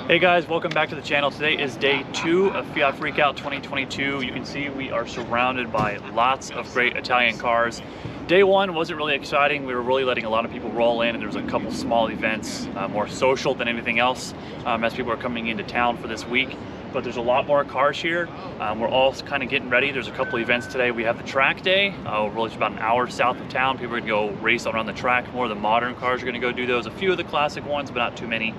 Hey guys, welcome back to the channel. Today is day 2 of Fiat Freakout 2022. You can see we are surrounded by lots of great Italian cars. Day 1 wasn't really exciting. We were really letting a lot of people roll in, and there was a couple small events, more social than anything else, as people are coming into town for this week. But there's a lot more cars here. We're all kind of getting ready. There's a couple events today. We have the track day. We're really about an hour south of town. People are gonna go race around the track. More of the modern cars are gonna go do those. A few of the classic ones, but not too many.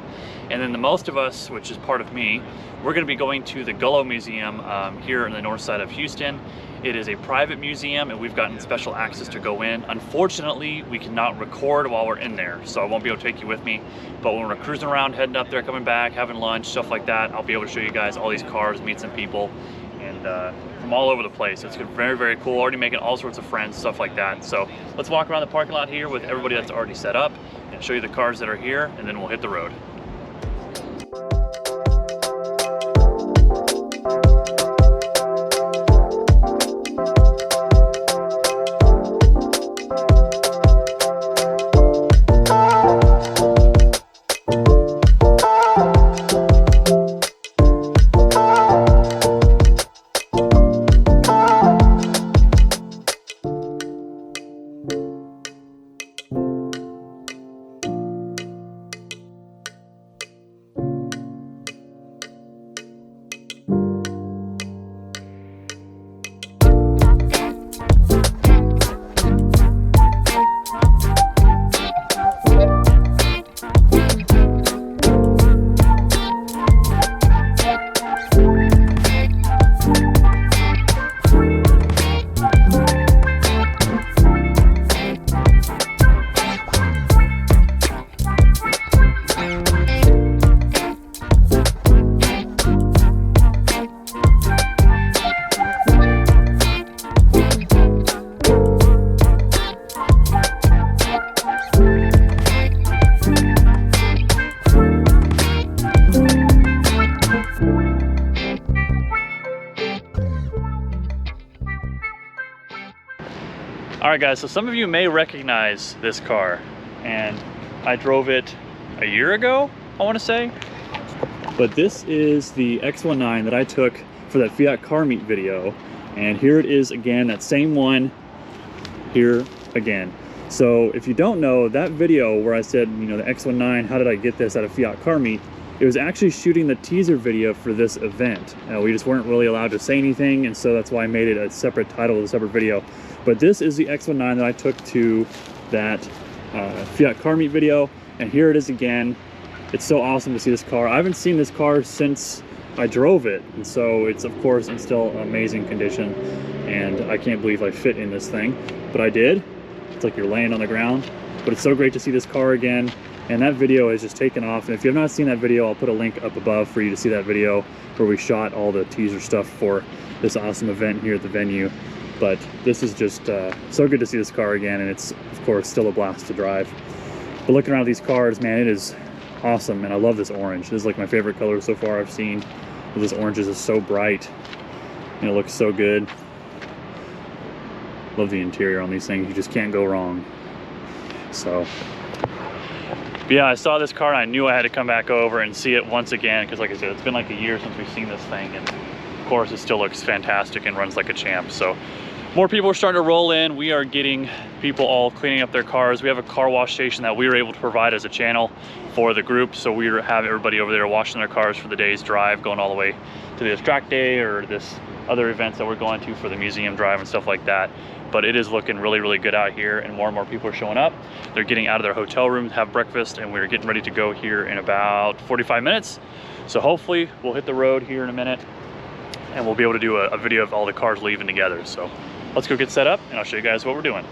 And then the most of us, which is part of me, we're gonna be going to the Gullo Museum here in the north side of Houston. It is a private museum and we've gotten special access to go in. Unfortunately, we cannot record while we're in there, so I won't be able to take you with me. But when we're cruising around, heading up there, coming back, having lunch, stuff like that, I'll be able to show you guys all these cars, meet some people, and from all over the place. It's very, very cool. Already making all sorts of friends, stuff like that. So let's walk around the parking lot here with everybody that's already set up and show you the cars that are here, and then we'll hit the road. All right guys, so some of you may recognize this car, and I drove it a year ago, I want to say. But this is the X19 that I took for that Fiat car meet video, and here it is again, that same one here again. So if you don't know, that video where I said, you know, the X19, how did I get this at a Fiat car meet? It was actually shooting the teaser video for this event. We just weren't really allowed to say anything, and so that's why I made it a separate title, a separate video. But this is the X19 that I took to that Fiat car meet video, and here it is again. It's so awesome to see this car. I haven't seen this car since I drove it, and so it's of course in still amazing condition, and I can't believe I fit in this thing, but I did. It's like you're laying on the ground, but it's so great to see this car again. And that video has just taken off, and if you have not seen that video, I'll put a link up above for you to see that video where we shot all the teaser stuff for this awesome event here at the venue. But this is just so good to see this car again, and it's of course still a blast to drive. But looking around at these cars, man, it is awesome, and I love this orange. This is like my favorite color so far I've seen. This orange is so bright, and it looks so good. Love the interior on these things. You just can't go wrong. So but yeah, I saw this car and I knew I had to come back over and see it once again, because like I said, it's been like a year since we've seen this thing, and of course it still looks fantastic and runs like a champ. So more people are starting to roll in. We are getting people all cleaning up their cars. We have a car wash station that we were able to provide as a channel for the group, so we have everybody over there washing their cars for the day's drive, going all the way to this track day or this other events that we're going to for the museum drive and stuff like that. But it is looking really, really good out here, and more people are showing up. They're getting out of their hotel room to have breakfast, and we're getting ready to go here in about 45 minutes. So hopefully we'll hit the road here in a minute, and we'll be able to do a video of all the cars leaving together. So let's go get set up, and I'll show you guys what we're doing.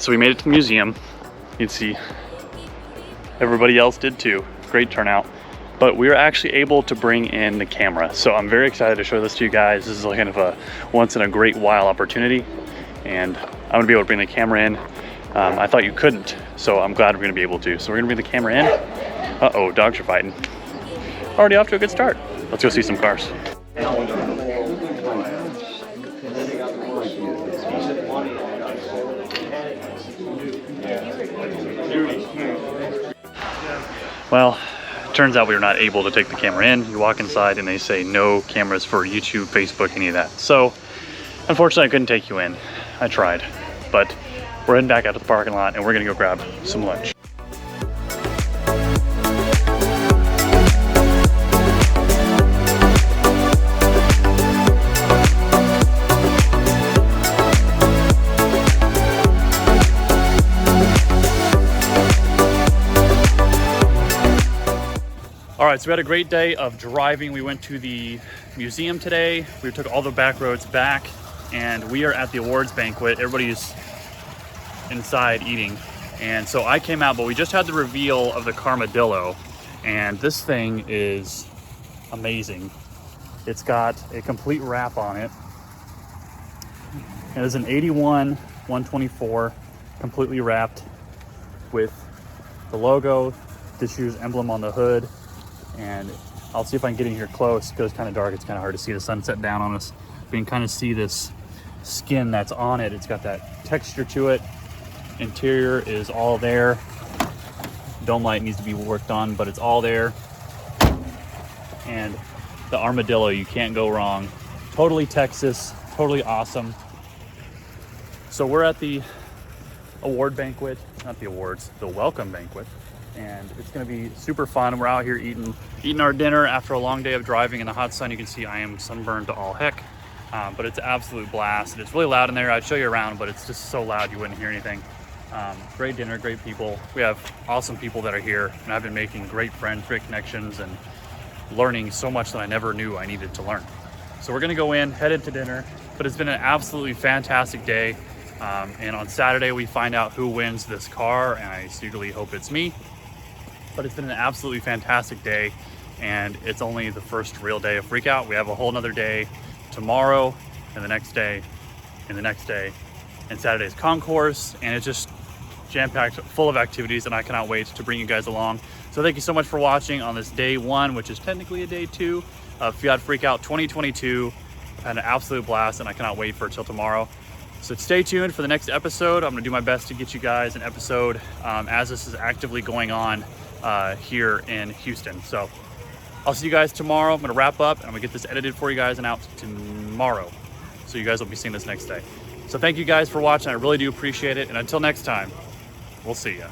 so we made it to the museum. You can see everybody else did too. Great turnout. But we were actually able to bring in the camera. So I'm very excited to show this to you guys. This is kind of a once in a great while opportunity. And I'm gonna be able to bring the camera in. I thought you couldn't, so I'm glad we're gonna be able to. So we're gonna bring the camera in. Uh-oh, dogs are fighting. Already off to a good start. Let's go see some cars. Well, turns out we were not able to take the camera in. You walk inside and they say no cameras for YouTube, Facebook, any of that. So unfortunately I couldn't take you in. I tried, but we're heading back out to the parking lot and we're gonna go grab some lunch. All right, so we had a great day of driving. We went to the museum today. We took all the back roads back, and we are at the awards banquet. Everybody's inside eating. And so I came out, but we just had the reveal of the Carmadillo, and this thing is amazing. It's got a complete wrap on it. It is an 81 124, completely wrapped with the logo, this year's emblem on the hood. And I'll see if I can get in here close because it's kind of dark. It's kind of hard to see the sunset down on us. You can kind of see this skin that's on it. It's got that texture to it. Interior is all there. Dome light needs to be worked on, but it's all there. And the armadillo, you can't go wrong. Totally Texas, totally awesome. So we're at the award banquet, not the awards, the welcome banquet. And it's gonna be super fun. We're out here eating our dinner after a long day of driving in the hot sun. You can see I am sunburned to all heck, but it's an absolute blast. It's really loud in there. I'd show you around, but it's just so loud you wouldn't hear anything. Great dinner, great people. We have awesome people that are here, and I've been making great friends, great connections, and learning so much that I never knew I needed to learn. So we're gonna go in, head into dinner, but it's been an absolutely fantastic day. And on Saturday, we find out who wins this car, and I secretly hope it's me. But it's been an absolutely fantastic day, and it's only the first real day of Freakout. We have a whole nother day tomorrow, and the next day, and the next day, and Saturday's concourse, and it's just jam-packed full of activities, and I cannot wait to bring you guys along. So thank you so much for watching on this day one, which is technically a day two of Fiat Freakout 2022. I've had an absolute blast, and I cannot wait for it till tomorrow. So stay tuned for the next episode. I'm gonna do my best to get you guys an episode as this is actively going on here in Houston. So I'll see you guys tomorrow. I'm gonna wrap up and I'm gonna get this edited for you guys and out tomorrow. So you guys will be seeing this next day. So thank you guys for watching. I really do appreciate it. And until next time, we'll see ya.